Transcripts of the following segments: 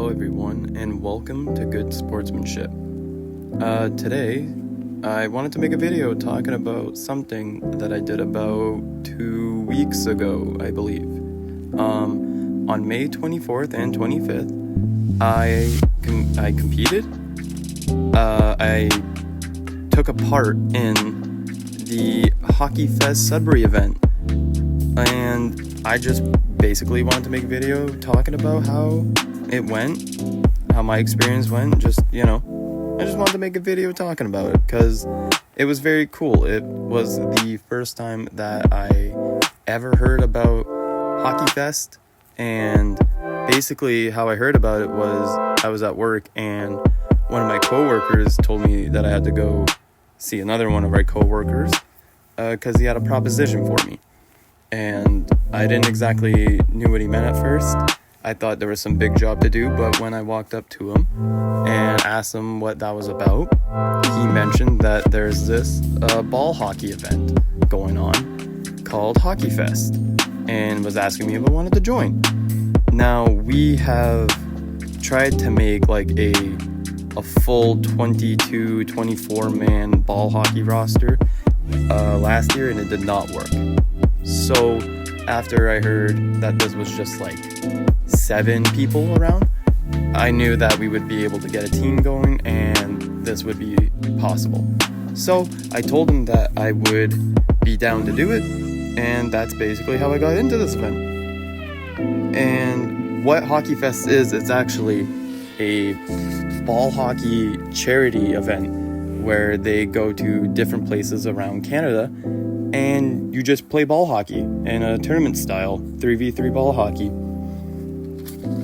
Hello everyone, and welcome to Good Sportsmanship. Today, I wanted to make a video talking about something that I did about 2 weeks ago, I believe. On May 24th and 25th, I competed. I took a part in the HockeyFest Sudbury event, and I just basically wanted to make a video talking about how it went, how my experience went. I just wanted to make a video talking about it because it was very cool. It was the first time that I ever heard about HockeyFest, and basically how I heard about it was I was at work and one of my coworkers told me that I had to go see another one of our coworkers because he had a proposition for me. And I didn't exactly knew what he meant at first. I thought there was some big job to do, but when I walked up to him and asked him what that was about, he mentioned that there's this ball hockey event going on called HockeyFest and was asking me if I wanted to join. Now, we have tried to make like a full 22, 24-man ball hockey roster last year, and it did not work. So after I heard that this was just like 7 people around, I knew that we would be able to get a team going and this would be possible. So I told him that I would be down to do it, and that's basically how I got into this event. And what HockeyFest is, it's actually a ball hockey charity event where they go to different places around Canada and you just play ball hockey in a tournament style, 3v3 ball hockey.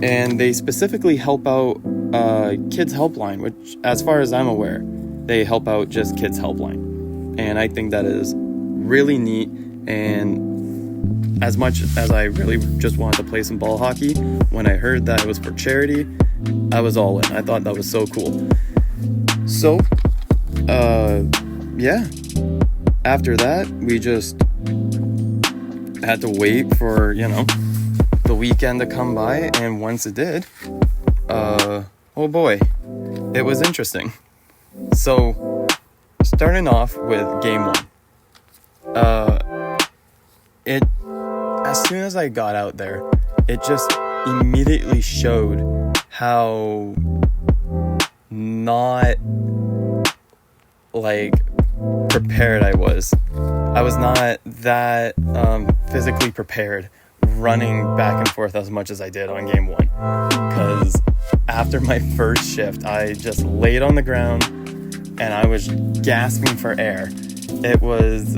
And they specifically help out Kids Helpline, which, as far as I'm aware, they help out just Kids Helpline. And I think that is really neat. And as much as I really just wanted to play some ball hockey, when I heard that it was for charity, I was all in. I thought that was so cool. So, yeah. After that, we just had to wait for, the weekend to come by, and once it did, oh boy, it was interesting. So, starting off with game 1. As soon as I got out there, it just immediately showed how not, prepared I was. I was not that physically prepared running back and forth as much as I did on game 1, because after my first shift I just laid on the ground and I was gasping for air. It was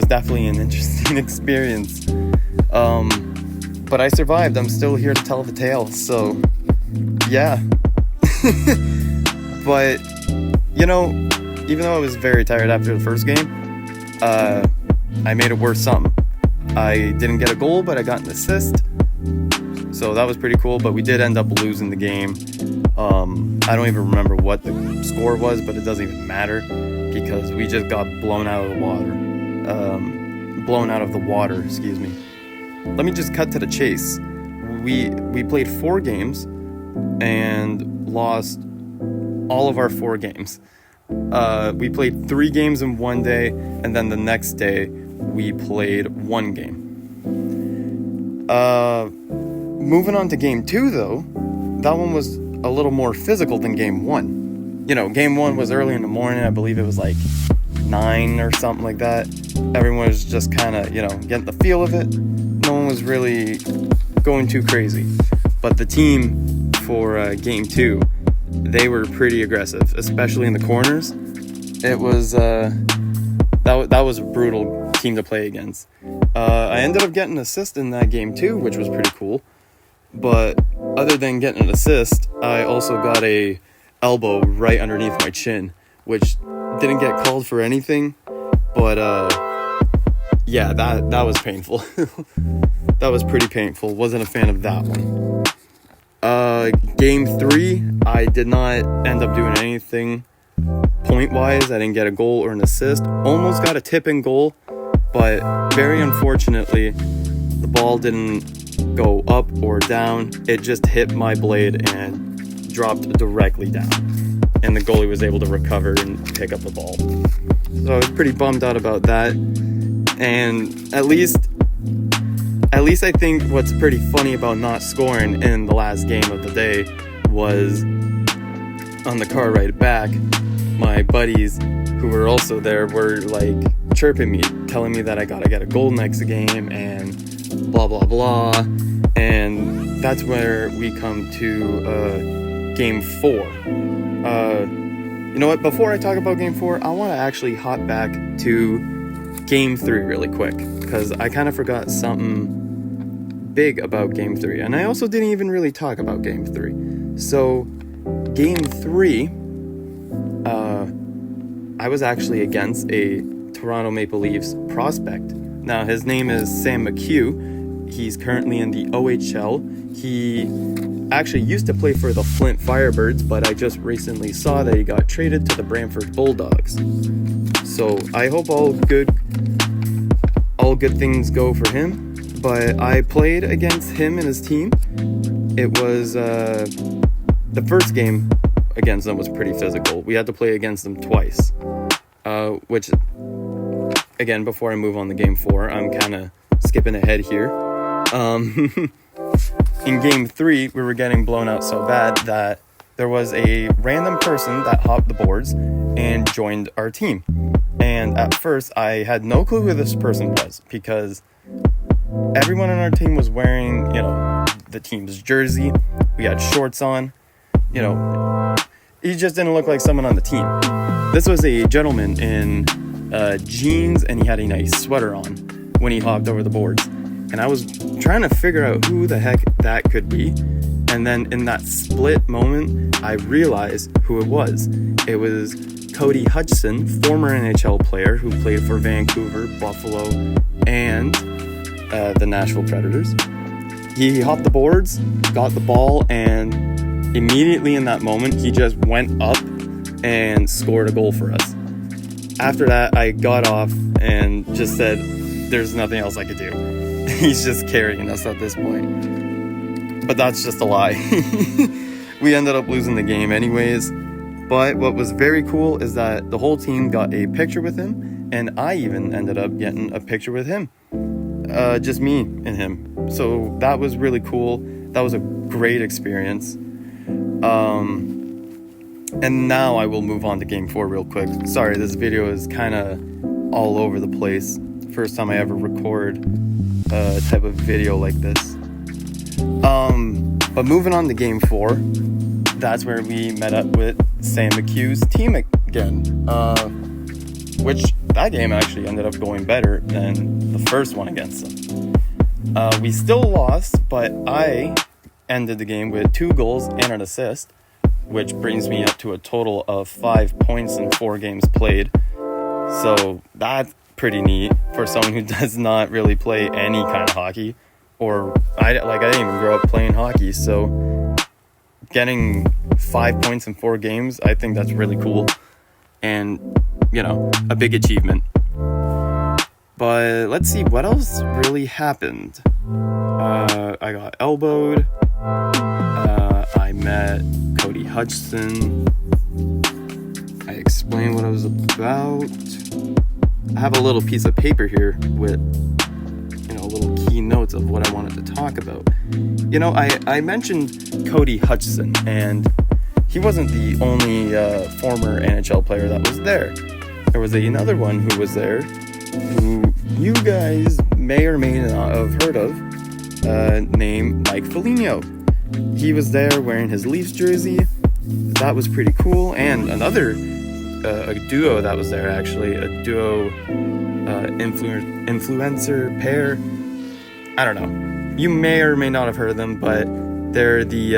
definitely an interesting experience, but I survived. I'm still here to tell the tale, so yeah. But even though I was very tired after the first game, I made it worth something. I didn't get a goal, but I got an assist, so that was pretty cool. But we did end up losing the game. I don't even remember what the score was, but it doesn't even matter because we just got blown out of the water. Excuse me. Let me just cut to the chase. We played 4 games and lost all of our 4 games. We played 3 games in one day, and then the next day we played 1 game. Moving on to game 2, though, that one was a little more physical than game 1. Game 1 was early in the morning. I believe it was like 9 or something like that. Everyone was just kind of, getting the feel of it. No one was really going too crazy. But the team for game 2, they were pretty aggressive, especially in the corners. It was that was a brutal team to play against. I ended up getting an assist in that game too, which was pretty cool. But other than getting an assist, I also got a elbow right underneath my chin, which didn't get called for anything. But yeah, that was painful. That was pretty painful. Wasn't a fan of that one. Game 3, I did not end up doing anything point-wise. I didn't get a goal or an assist. Almost got a tip-in goal, but very unfortunately, the ball didn't go up or down. It just hit my blade and dropped directly down. And the goalie was able to recover and pick up the ball. So I was pretty bummed out about that. And at least I think what's pretty funny about not scoring in the last game of the day was on the car ride back, my buddies who were also there were like chirping me, telling me that I gotta get a goal next game and blah blah blah. And that's where we come to game 4. You know what, before I talk about game 4, I want to actually hop back to game 3 really quick, because I kind of forgot something big about game 3, and I also didn't even really talk about game 3. So game 3, I was actually against a Toronto Maple Leafs prospect. Now his name is Sam McHugh. He's currently in the OHL. He actually used to play for the Flint Firebirds, but I just recently saw that he got traded to the Brantford Bulldogs. So I hope all good things go for him. But I played against him and his team. It was the first game against them was pretty physical. We had to play against them twice, which again, before I move on to game 4, I'm kind of skipping ahead here. In game 3, we were getting blown out so bad that there was a random person that hopped the boards and joined our team. And at first, I had no clue who this person was, because everyone on our team was wearing, the team's jersey. We had shorts on. He just didn't look like someone on the team. This was a gentleman in jeans, and he had a nice sweater on when he hopped over the boards. And I was trying to figure out who the heck that could be. And then in that split moment, I realized who it was. It was Cody Hutchison, former NHL player who played for Vancouver, Buffalo, and the Nashville Predators. He hopped the boards, got the ball, and immediately in that moment, he just went up and scored a goal for us. After that, I got off and just said, there's nothing else I could do. He's just carrying us at this point. But that's just a lie. We ended up losing the game anyways. But what was very cool is that the whole team got a picture with him, and I even ended up getting a picture with him. Just me and him. So that was really cool. That was a great experience. And now I will move on to game 4 real quick. Sorry, this video is kind of all over the place. First time I ever record a type of video like this. But moving on to game 4, that's where we met up with Sam McHugh's team again. Which that game actually ended up going better than the first one against them. We still lost, but I ended the game with 2 goals and an assist, which brings me up to a total of 5 points in 4 games played. So that's pretty neat for someone who does not really play any kind of hockey, or I didn't even grow up playing hockey. So getting 5 points in 4 games, I think that's really cool, and a big achievement. But let's see what else really happened. I got elbowed. I met Cody Hutchison. I explained what I was about. I have a little piece of paper here with, little key notes of what I wanted to talk about. I mentioned Cody Hutchison, and he wasn't the only former NHL player that was there. There was another one who was there, who you guys may or may not have heard of, named Mike Foligno. He was there wearing his Leafs jersey. That was pretty cool. And another a duo that was there, actually, a duo influencer pair. I don't know. You may or may not have heard of them, but they're the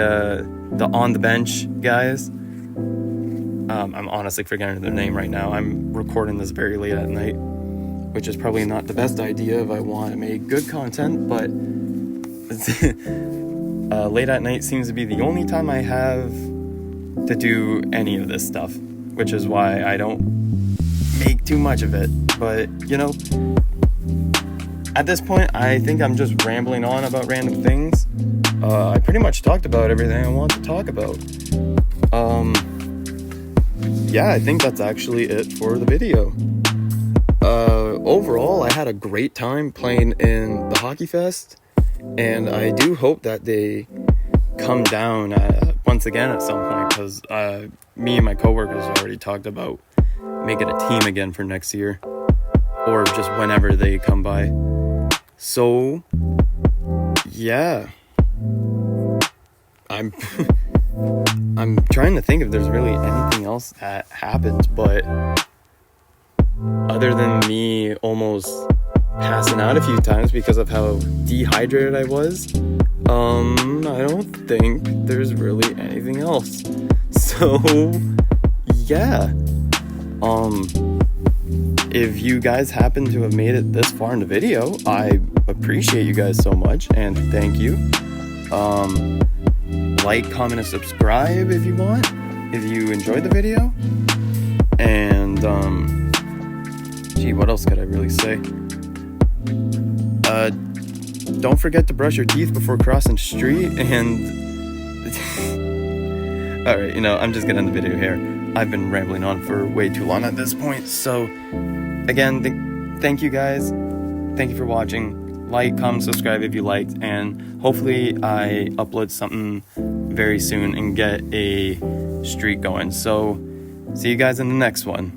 on the bench guys. I'm honestly forgetting their name right now. I'm recording this very late at night, which is probably not the best idea if I want to make good content, but late at night seems to be the only time I have to do any of this stuff, which is why I don't make too much of it. But, at this point, I think I'm just rambling on about random things. I pretty much talked about everything I want to talk about. Yeah, I think that's actually it for the video. Overall, I had a great time playing in the HockeyFest, and I do hope that they come down once again at some point, because me and my coworkers already talked about making a team again for next year, or just whenever they come by. So, yeah. I'm trying to think if there's really anything else that happened, but other than me almost passing out a few times because of how dehydrated I was, I don't think there's really anything else. So, yeah. If you guys happen to have made it this far in the video, I appreciate you guys so much, and thank you. Like, comment, and subscribe if you want, if you enjoyed the video. And, what else could I really say? Don't forget to brush your teeth before crossing the street, and... Alright, I'm just gonna end the video here. I've been rambling on for way too long at this point, so... Again, thank you guys. Thank you for watching. Like, comment, subscribe if you liked, and hopefully I upload something very soon and get a streak going. So, see you guys in the next one.